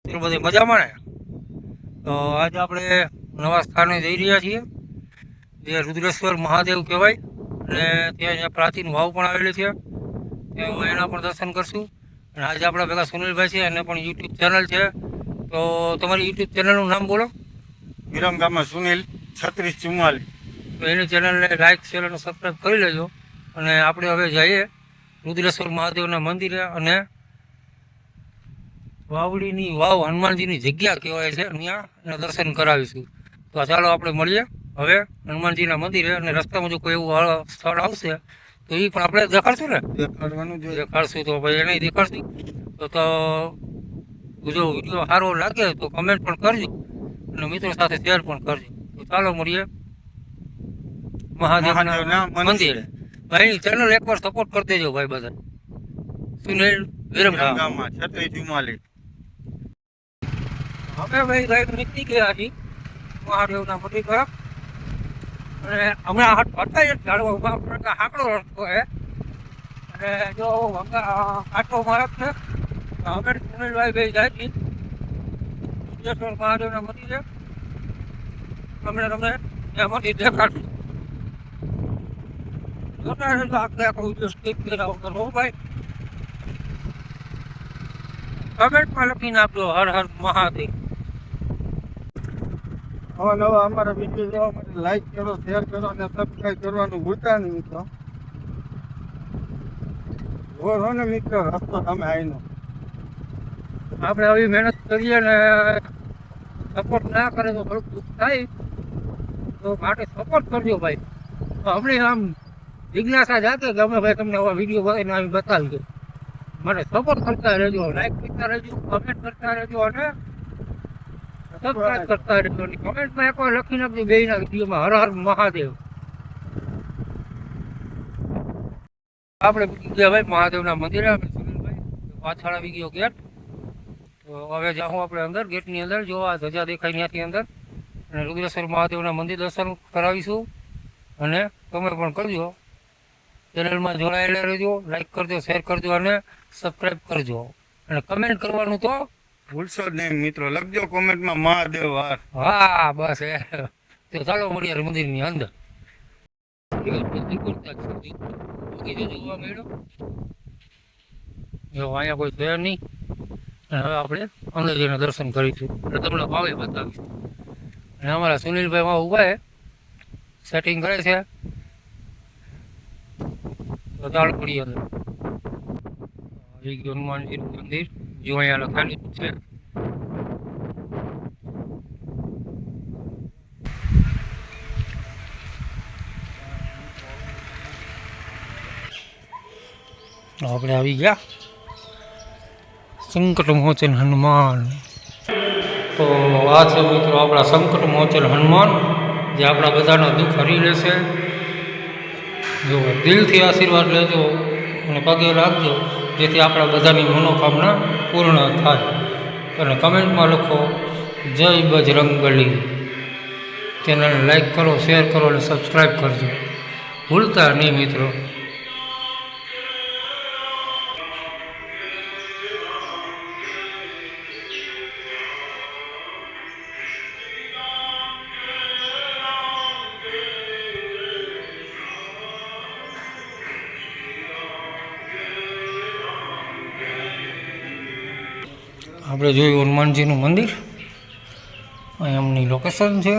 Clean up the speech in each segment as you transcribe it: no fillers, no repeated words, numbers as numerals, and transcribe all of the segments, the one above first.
એટલું બધી મજામાં ને. તો આજે આપણે નવા સ્થાને જઈ રહ્યા છીએ, જે રુદ્રેશ્વર મહાદેવ કહેવાય, અને ત્યાં પ્રાચીન વાવ પણ આવેલી છે. ત્યાં એના પણ દર્શન કરશું. અને આજે આપણા ભેગા સુનિલભાઈ છે, એને પણ યુટ્યુબ ચેનલ છે. તો તમારી યુટ્યુબ ચેનલનું નામ બોલો. વિરમગામમાં સુનિલ 3644. તો એની ચેનલને લાઇક શેર અને સબસ્ક્રાઈબ કરી લેજો. અને આપણે હવે જઈએ રુદ્રેશ્વર મહાદેવના મંદિરે, અને વાવડીની વાવ હનુમાનજીની જગ્યા કહેવાય છે, ત્યાં એના દર્શન કરાવીશું. તો ચાલો આપણે મળીએ હવે હનુમાનજીના મંદિરે. અને રસ્તામાં જો કોઈ એવું સ્થળ આવશે તો એ પણ આપણે દેખાડશું ને. દેખાડવાનું જોઈએ. દેખાડશું તો ભાઈ એને દેખાડશું. તો જો વિડીયો સારો લાગે તો કમેન્ટ પણ કરજો, અને મિત્રો સાથે શેર પણ કરજો. તો ચાલો મળીએ મહાદેવના મંદિરે. ભાઈ ચેનલ એકવાર સપોર્ટ કરી દેજો ભાઈ બધા. સુનિલ વિરમગામમાં 3644. હવે ભાઈ રાઈડ નીકળી ગયા છીએ મહાદેવના મંદિર તરફ. અને હમણાં હતા જ ઝાડવા હાકડો રસ્તો છે, અને જો આટો મારક છે. હવે સુનિલભાઈ ભાઈ જાય છે રુદ્રેશ્વર મહાદેવના મંદિરે. તમને એ મંદિર દેખાડશું. જોતા રહેજો આખે આખું સ્કીપ કર્યા વગર હો ભાઈ. કમેન્ટમાં લખી નાખજો હર હર મહાદેવ. નવા નવા અમારા વિડીયો જોવા માટે લાઈક કરો, શેર કરો અને સબસ્ક્રાઈબ કરવાનું ભૂલતા નહીં મિત્રો. હો ને મિત્રો, રસ્તો તમે આવીનો. આપણે આવી મહેનત કરીએ ને સપોર્ટ ના કરે તો થોડુંક દુઃખ થાય. તો માટે સપોર્ટ કરજો ભાઈ. તો હમણાં આમ જિજ્ઞાસા જાતે કે અમે ભાઈ તમને આવા વિડીયો બનાવીને આવી બતાવીએ. મને સપોર્ટ કરતા રહેજો, લાઈક કરતા રહેજો, કમેન્ટ કરતા રહેજો, અને સબસ્ક્રાઈબ કરતા રહેજો. કમેન્ટમાં એકવાર લખી નાખજો બેયના વિડીયોમાં હર હર મહાદેવ. આપણે ગયા ભાઈ મહાદેવના મંદિરે. સુનિલભાઈ પાછળ આવી ગયો ગેટ. તો હવે જાઉં આપણે અંદર, ગેટની અંદર જોવા ધજા દેખાય ત્યાંથી અંદર. અને રુદ્રેશ્વર મહાદેવના મંદિર દર્શન કરાવીશું. અને તમે પણ કરજો, ચેનલમાં જોડાયેલા રહેજો, લાઈક કરજો, શેર કરજો અને સબસ્ક્રાઈબ કરજો. અને કમેન્ટ કરવાનું તો ભૂલશો જ નહીં મિત્રો. લખજો કોમેન્ટમાં મહાદેવ હર. હા બસ તો ચાલો મળીએ મંદિરની અંદર. અહીંયા કોઈ છે નહીં. હવે આપણે અંદર જઈને દર્શન કરીશું, એટલે તમને ભાવે બતાવીશું. અને અમારા સુનિલભાઈ માં ઉભા સેટિંગ કરે છે. તો ચાલો પડી અંદર. હનુમાનજીનું મંદિર જો અહીંયા લખાયેલું છે. આપણે આવી ગયા સંકટ મોચન હનુમાન. તો આ છે મિત્રો આપણા સંકટ મોચન હનુમાન, જે આપણા બધાનો દુઃખ હરી લેશે. જો દિલથી આશીર્વાદ લેજો અને પગે રાખજો, જેથી આપણા બધાની મનોકામના પૂર્ણ થાય. અને કમેન્ટમાં લખો જય બજરંગબલી. ચેનલને લાઈક કરો, શેર કરો અને સબસ્ક્રાઈબ કરજો, ભૂલતા નહીં મિત્રો. આપણે જોયું હનુમાનજીનું મંદિર, અહીં એમની લોકેશન છે.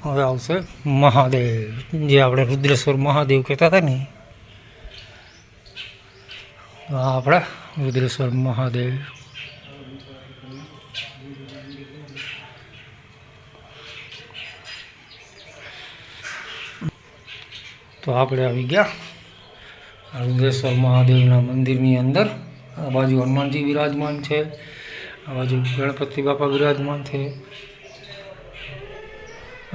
હવે આવશે મહાદેવ, જે આપણે રુદ્રેશ્વર મહાદેવ કહેતા હતા ને, આ આપણા રુદ્રેશ્વર મહાદેવ. તો આપણે આવી ગયા રુદ્રેશ્વર મહાદેવના મંદિરની અંદર. આ બાજુ હનુમાનજી વિરાજમાન છે, આ બાજુ ગણપતિ બાપા વિરાજમાન છે,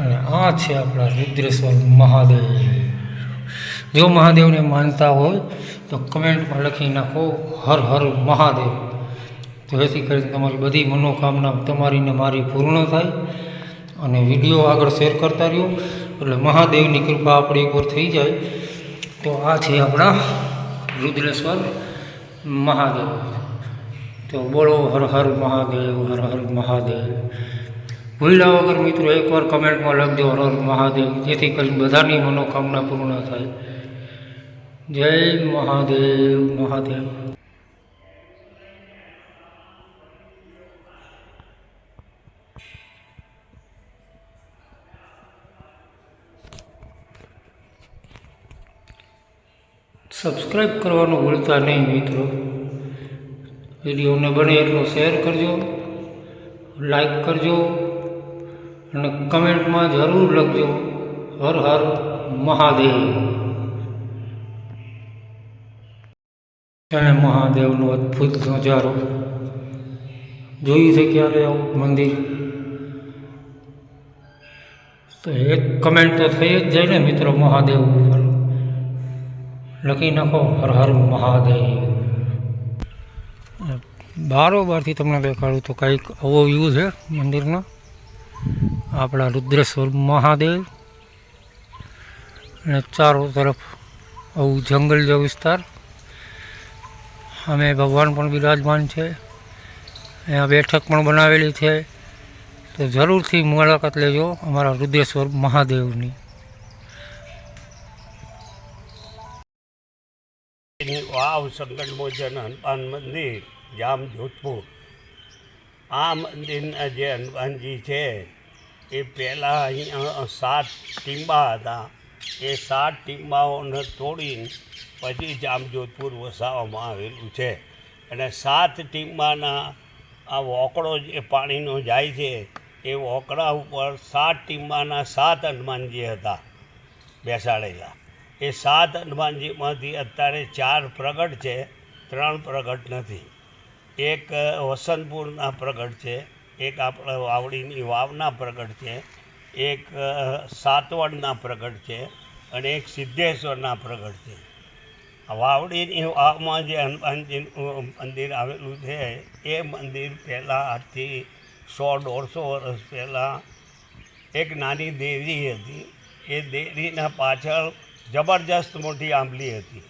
અને આ છે આપણા રુદ્રેશ્વર મહાદેવ. જો મહાદેવને માનતા હોય તો કમેન્ટમાં લખી નાખો હર હર મહાદેવ. તો જેથી કરીને તમારી બધી મનોકામના તમારી ને મારી પૂર્ણ થાય. અને વિડીયો આગળ શેર કરતા રહ્યો એટલે મહાદેવની કૃપા આપણી ઉપર થઈ જાય. તો આ છે આપણા રુદ્રેશ્વર મહાદેવ. તો બોલો હર હર મહાદેવ, હર હર મહાદેવ. ભૂલ્યા વગર મિત્રો એકવાર કમેન્ટમાં લખજો હર હર મહાદેવ, જેથી કરીને બધાની મનોકામના પૂર્ણ થાય. જય મહાદેવ મહાદેવ. સબસ્ક્રાઈબ કરવાનું ભૂલતા નહીં મિત્રો. વિડીયોને બને એટલો શેર કરજો, લાઈક કરજો અને કમેન્ટમાં જરૂર લખજો હર હર મહાદેવ. અને મહાદેવનો અદ્ભુત નજારો જોયું છે ક્યારે આવું મંદિર? તો એક કમેન્ટ તો થઈ જ જાય ને મિત્રો મહાદેવ ઉપર. લખી નાખો હર હર મહાદેવ. બારોબારથી તમને દેખાડું તો કંઈક આવો વ્યૂ છે મંદિરનો. આપણા રુદ્રેશ્વર મહાદેવ અને ચારો તરફ આવું જંગલ જેવો વિસ્તાર. અમે ભગવાન પણ બિરાજમાન છે. અહીંયા બેઠક પણ બનાવેલી છે. તો જરૂરથી મુલાકાત લેજો અમારા રુદ્રેશ્વર મહાદેવની. વાવ સંકટ મોચન હનુમાન મંદિર જામ જોધપુર. આ મંદિરના જે હનુમાનજી છે એ પહેલાં અહીંયા 7 ટીંબા હતા. એ 7 ટીંબાઓને તોડીને પછી જામજોધપુર વસાવવામાં આવેલું છે. અને 7 ટીંબાના આ વોકળો જે પાણીનો જાય છે એ વોકળા ઉપર 7 ટીંબાના 7 હનુમાનજી હતા બેસાડેલા. એ 7 હનુમાનજીમાંથી અત્યારે 4 પ્રગટ છે, 3 પ્રગટ નથી. એક વસંતપુરના પ્રગટ છે, એક આપણા વાવડીની વાવના પ્રગટ છે, એક સાતવડના પ્રગટ છે અને એક સિદ્ધેશ્વરના પ્રગટ છે. વાવડીની વાવમાં જે હનુમાનજીનું મંદિર આવેલું છે એ મંદિર પહેલાં આજથી 100-150 વર્ષ પહેલાં એક નાની દેરી હતી. એ દેરીના પાછળ જબરજસ્ત મોટી આંબલી હતી.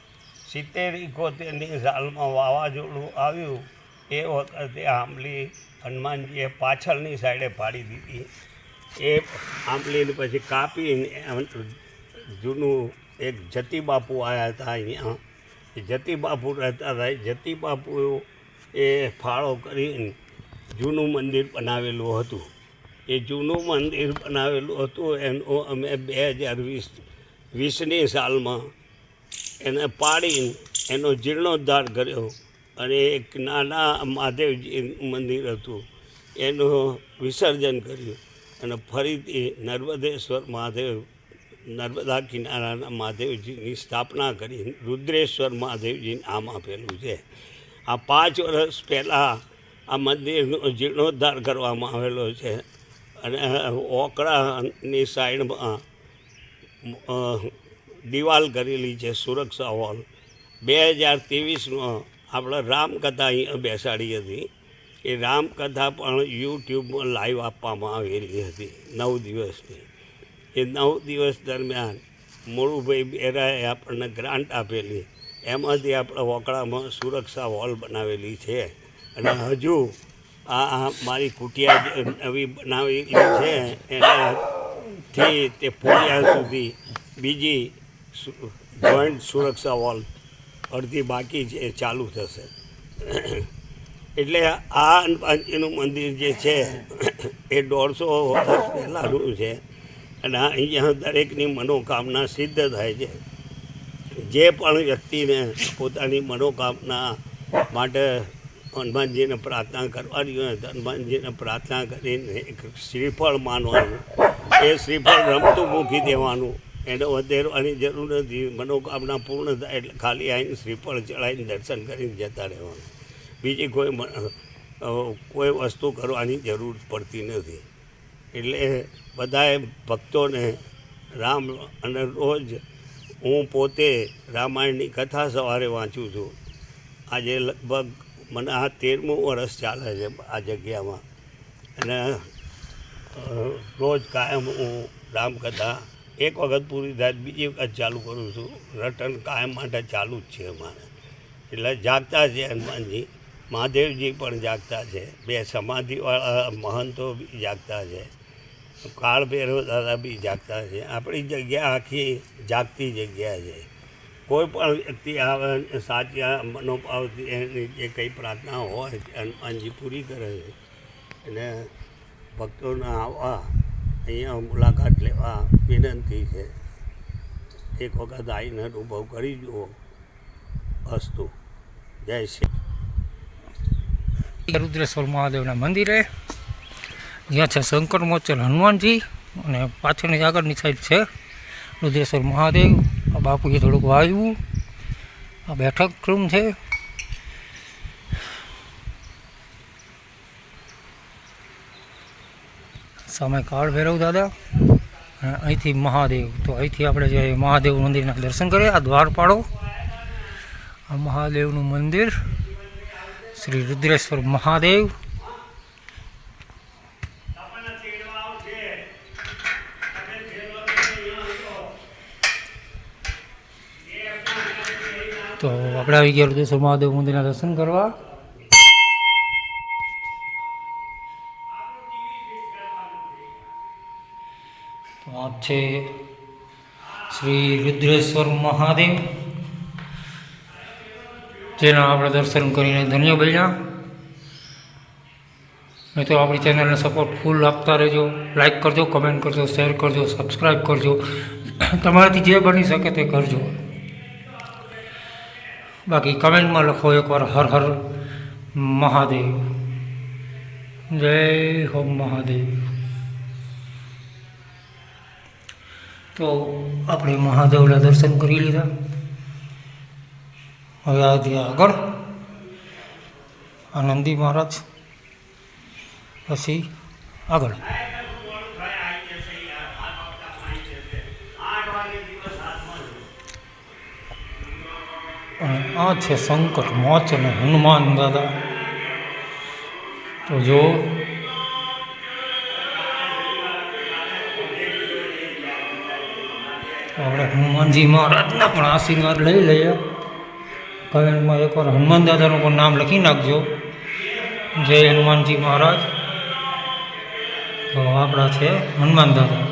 70-71ની સાલમાં વાવાઝોડું આવ્યું એ વખતે આંબલી હનુમાનજીએ પાછળની સાઈડે પાડી દીધી. એ આંબલીને પછી કાપીને જૂનું એક જતીબાપુ આવ્યા હતા અહીંયા. એ જતીબાપુ રહેતા હતા. જતીબાપુ એ ફાળો કરીને જૂનું મંદિર બનાવેલું હતું. એ જૂનું મંદિર બનાવેલું હતું એનો અમે 2020ની સાલમાં એને પાડીને એનો જીર્ણોદ્ધાર કર્યો અને એક નાના મહાદેવજી મંદિર હતું એનું વિસર્જન કર્યું અને ફરીથી નર્મદેશ્વર મહાદેવ, નર્મદા કિનારાના મહાદેવજીની સ્થાપના કરી રુદ્રેશ્વર મહાદેવજીને નામ આપેલું છે. આ 5 વર્ષ પહેલાં આ મંદિરનો જીર્ણોદ્ધાર કરવામાં આવેલો છે. અને ઓકળાની સાઈડમાં દિવાલ કરેલી છે, સુરક્ષા હોલ. 2023માં આપણે રામકથા અહીંયા બેસાડી હતી. એ રામકથા પણ યુટ્યુબમાં લાઈવ આપવામાં આવેલી હતી 9 દિવસની. એ 9 દિવસ દરમિયાન મોળુભાઈ બેરાએ આપણને ગ્રાન્ટ આપેલી. એમાંથી આપણે વોકળામાં સુરક્ષા હોલ બનાવેલી છે. અને હજુ આ મારી કુટિયા જે નવી બનાવેલી છે એનાથી તે ફોડિયા સુધી બીજી જોઈન્ટ સુરક્ષા વોલ અડધી બાકી છે, એ ચાલુ થશે. એટલે આ હનુમાનજીનું મંદિર જે છે એ 150 વર્ષ પહેલાંનું છે. અને અહીંયા દરેકની મનોકામના સિદ્ધ થાય છે. જે પણ વ્યક્તિને પોતાની મનોકામના માટે હનુમાનજીને પ્રાર્થના કરવાની હોય તો હનુમાનજીને પ્રાર્થના કરીને એક શ્રીફળ માનવાનું. એ શ્રીફળ રમતું મૂકી દેવાનું, એને વધેરવાની જરૂર નથી. મનોકામના પૂર્ણ થાય એટલે ખાલી આવીને શ્રીફળ ચડાવીને દર્શન કરીને જતા રહેવાનું. બીજી કોઈ વસ્તુ કરવાની જરૂર પડતી નથી. એટલે બધાએ ભક્તોને રામ, અને રોજ હું પોતે રામાયણની કથા સવારે વાંચું છું. આજે લગભગ મને આ 13મું વર્ષ ચાલે છે આ જગ્યામાં. અને રોજ કાયમ હું રામકથા એક વખત પૂરી થાય બીજી વખત ચાલુ કરું છું. રટન કાયમ માટે ચાલુ જ છે અમારે. એટલે જાગતા છે હનુમાનજી. મહાદેવજી પણ જાગતા છે, બે સમાધિવાળા મહંતો બી જાગતા છે, કાળ ભૈરવ દાદા બી જાગતા છે. આપણી જગ્યા આખી જાગતી જગ્યા છે. કોઈ પણ વ્યક્તિ આવે સાચા મનોભાવથી એની જે કંઈ પ્રાર્થના હોય તે હનુમાનજી પૂરી કરે છે. અને ભક્તોને આવવા અહીંયા મુલાકાત લેવા વિનંતી છે. એક વખત આવીને અનુભવ કરી જુઓ. અસ્તુ. જય શ્રી રુદ્રેશ્વર મહાદેવના મંદિરે, જ્યાં છે શંકર મોચન હનુમાનજી, અને પાછળની આગળની સાઈડ છે રુદ્રેશ્વર મહાદેવ. આ બાપુએ થોડુંક વાવ્યું. આ બેઠક રૂમ છે. સામે કાળ ભૈરવ દાદા, અને અહીંથી મહાદેવ. તો અહીંથી આપણે જે મહાદેવ મંદિરના દર્શન કરીએ. આ દ્વારપાળો, આ મહાદેવનું મંદિર, શ્રી રુદ્રેશ્વર મહાદેવ. તો આપણે આવી ગયા રુદ્રેશ્વર મહાદેવ મંદિરના દર્શન કરવા. તો આ છે શ્રી રુદ્રેશ્વર મહાદેવ, જેના આપણે દર્શન કરીને ધન્ય બન્યા. મેં તો આપણી ચેનલને સપોર્ટ ફૂલ આપતા રહેજો. લાઈક કરજો, કમેન્ટ કરજો, શેર કરજો, સબસ્ક્રાઈબ કરજો. તમારાથી જે બની શકે તે કરજો. બાકી કમેન્ટમાં લખો એકવાર હર હર મહાદેવ. જય હો મહાદેવ. તો આપણે મહાદેવના દર્શન કરી લીધા. હવે આથી આગળ આનંદી મહારાજ, પછી આગળ. અને આ છે સંકટ મોચન હનુમાન દાદા. તો જો આપણે હનુમાનજી મહારાજના પણ આશીર્વાદ લઈ લઈએ. કમેન્ટમાં એકવાર હનુમાન દાદાનું પણ નામ લખી નાખજો. જય હનુમાનજી મહારાજ. તો આપણા છે હનુમાન દાદા.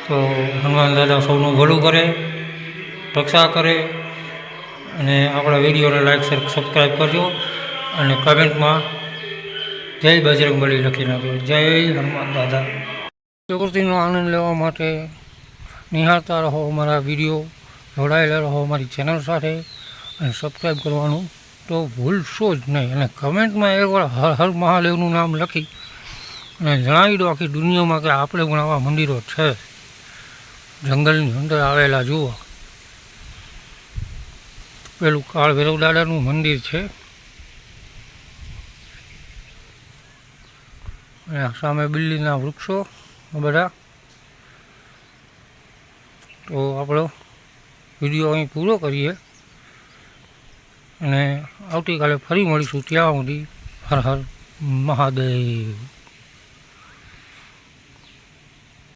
તો હનુમાન દાદા સૌનું ભલું કરે, રક્ષા કરે. અને આપણા વિડીયોને લાઈક, શેર, સબસ્ક્રાઈબ કરજો. અને કમેન્ટમાં જય બજરંગબલી લખી નાખજો. જય હનુમાન દાદા. પ્રકૃતિનો આનંદ લેવા માટે નિહાળતા રહો અમારા વિડીયો, જોડાયેલા રહો અમારી ચેનલ સાથે, અને સબસ્ક્રાઈબ કરવાનું તો ભૂલશો જ નહીં. અને કમેન્ટમાં એકવાર હર હર મહાદેવનું નામ લખી અને જણાવી દો આખી દુનિયામાં કે આપણે પણ આવા મંદિરો છે જંગલની અંદર આવેલા. જુઓ, પેલું કાળ ભૈરવ દાદાનું મંદિર છે, અને સામે બિલ્લીના વૃક્ષો બધા. તો આપણો વિડીયો અહીં પૂરો કરીએ, અને આવતીકાલે ફરી મળીશું. ત્યાં સુધી હર હર મહાદેવ.